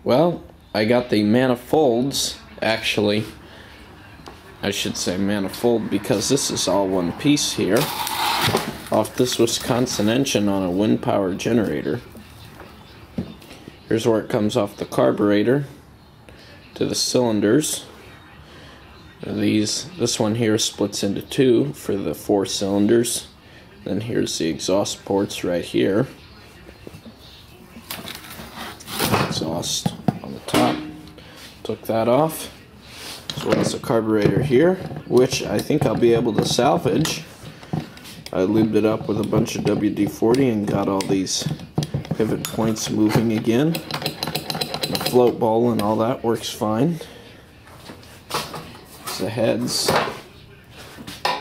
Well, I got the manifolds, actually. I should say manifold because this is all one piece here, off this Wisconsin engine on a wind power generator. Here's where it comes off the carburetor to the cylinders. This one here splits into two for the 4 cylinders. Then here's the exhaust ports right here. Exhaust on the top. Took that off. As well as the carburetor here, which I think I'll be able to salvage. I lubed it up with a bunch of WD-40 and got all these pivot points moving again. The float bowl and all that works fine. The heads,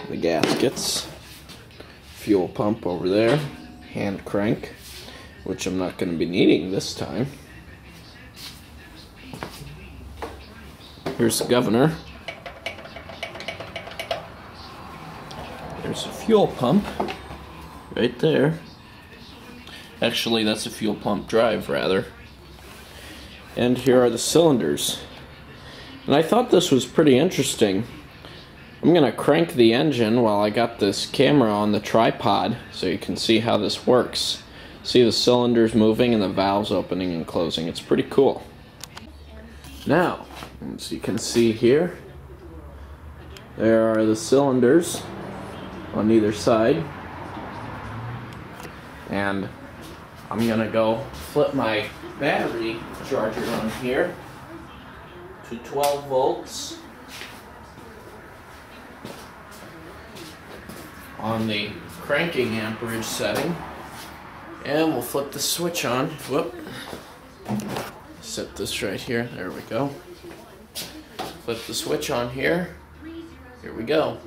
the gaskets, fuel pump over there, hand crank, which I'm not going to be needing this time. Here's the governor. There's a fuel pump right there. Actually, that's a fuel pump drive, rather. And here are the cylinders. And I thought this was pretty interesting. I'm going to crank the engine while I got this camera on the tripod so you can see how this works. See the cylinders moving and the valves opening and closing. It's pretty cool. Now, as you can see here, there are the cylinders on either side. And I'm going to go flip my battery charger on here to 12 volts on the cranking amperage setting, and we'll flip the switch on. Whoop. Set this right here. There we go. Flip the switch on here. Here we go.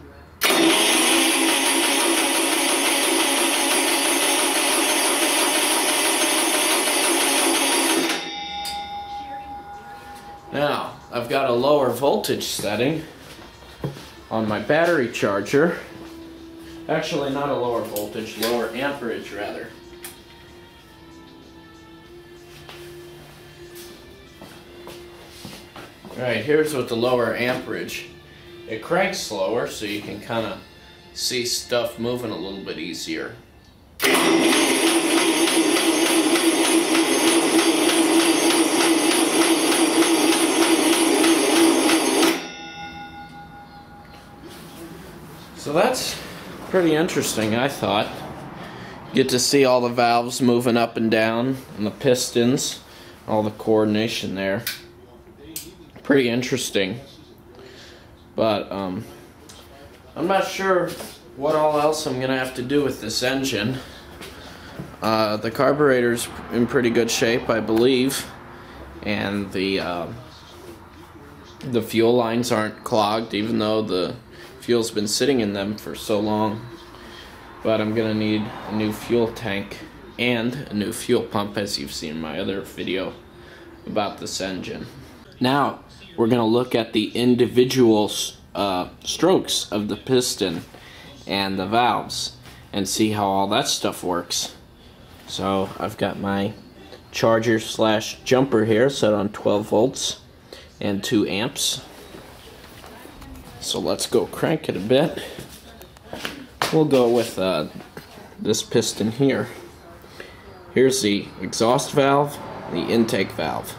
Now, I've got a lower voltage setting on my battery charger. Actually, not a lower voltage, lower amperage rather. Alright, here's with the lower amperage. It cranks slower so you can kind of see stuff moving a little bit easier. So that's pretty interesting, I thought. Get to see all the valves moving up and down, and the pistons, all the coordination there. Pretty interesting. But I'm not sure what all else I'm gonna have to do with this engine. The carburetor's in pretty good shape, I believe, and the fuel lines aren't clogged, even though the fuel's been sitting in them for so long. But I'm gonna need a new fuel tank and a new fuel pump, as you've seen in my other video about this engine. Now we're gonna look at the individual strokes of the piston and the valves and see how all that stuff works. So I've got my charger / jumper here set on 12 volts and 2 amps. So let's go crank it a bit. We'll go with this piston here. Here's the exhaust valve, the intake valve.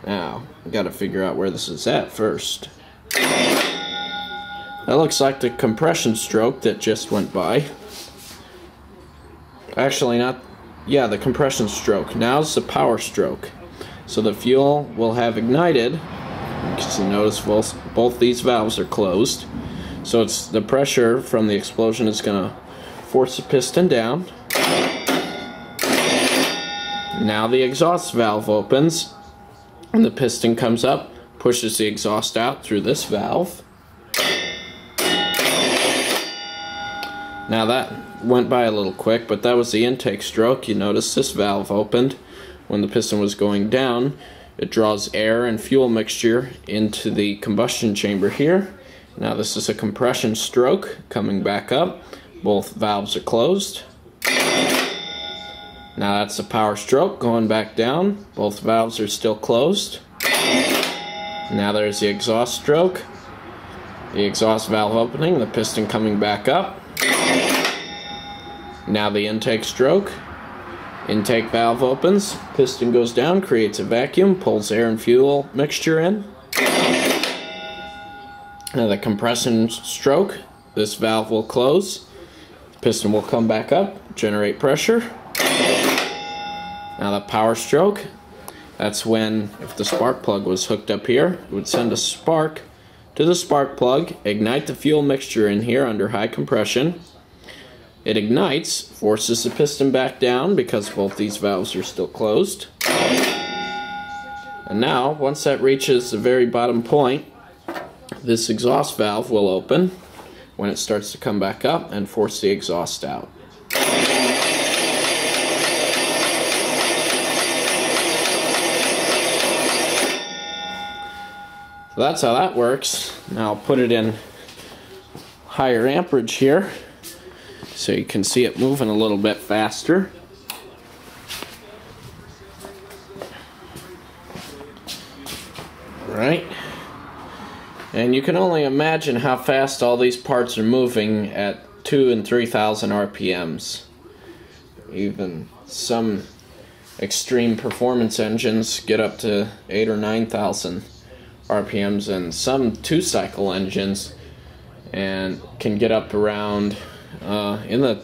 Now, I've got to figure out where this is at first. That looks like the compression stroke that just went by. Actually, not. Yeah, the compression stroke. Now's the power stroke. So the fuel will have ignited. You notice both these valves are closed, so it's the pressure from the explosion is going to force the piston down. Now the exhaust valve opens and the piston comes up, pushes the exhaust out through this valve. Now that went by a little quick, but that was the intake stroke. You notice this valve opened when the piston was going down. It draws air and fuel mixture into the combustion chamber here. Now this is a compression stroke coming back up. Both valves are closed. Now that's the power stroke going back down. Both valves are still closed. Now there's the exhaust stroke. The exhaust valve opening, the piston coming back up. Now the intake stroke. Intake valve opens, piston goes down, creates a vacuum, pulls air and fuel mixture in. Now the compression stroke, this valve will close. Piston will come back up, generate pressure. Now the power stroke, that's when, if the spark plug was hooked up here, it would send a spark to the spark plug, ignite the fuel mixture in here under high compression. It ignites, forces the piston back down because both these valves are still closed. And now, once that reaches the very bottom point, this exhaust valve will open when it starts to come back up and force the exhaust out. So that's how that works. Now I'll put it in higher amperage here so you can see it moving a little bit faster. Alright. And you can only imagine how fast all these parts are moving at 2,000 and 3,000 RPMs. Even some extreme performance engines get up to 8,000 or 9,000 RPMs, and some two-cycle engines and can get up around in the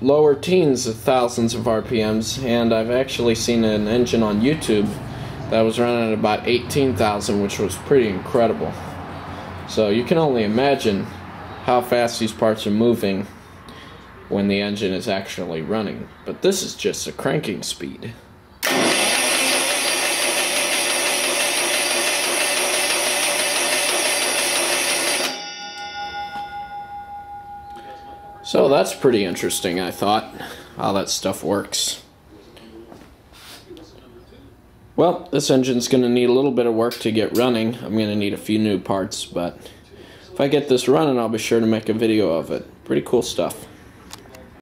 lower teens of thousands of RPMs. And I've actually seen an engine on YouTube that was running at about 18,000, which was pretty incredible. So you can only imagine how fast these parts are moving when the engine is actually running. But this is just a cranking speed. So that's pretty interesting, I thought, how that stuff works. Well, this engine's going to need a little bit of work to get running. I'm going to need a few new parts, but if I get this running, I'll be sure to make a video of it. Pretty cool stuff.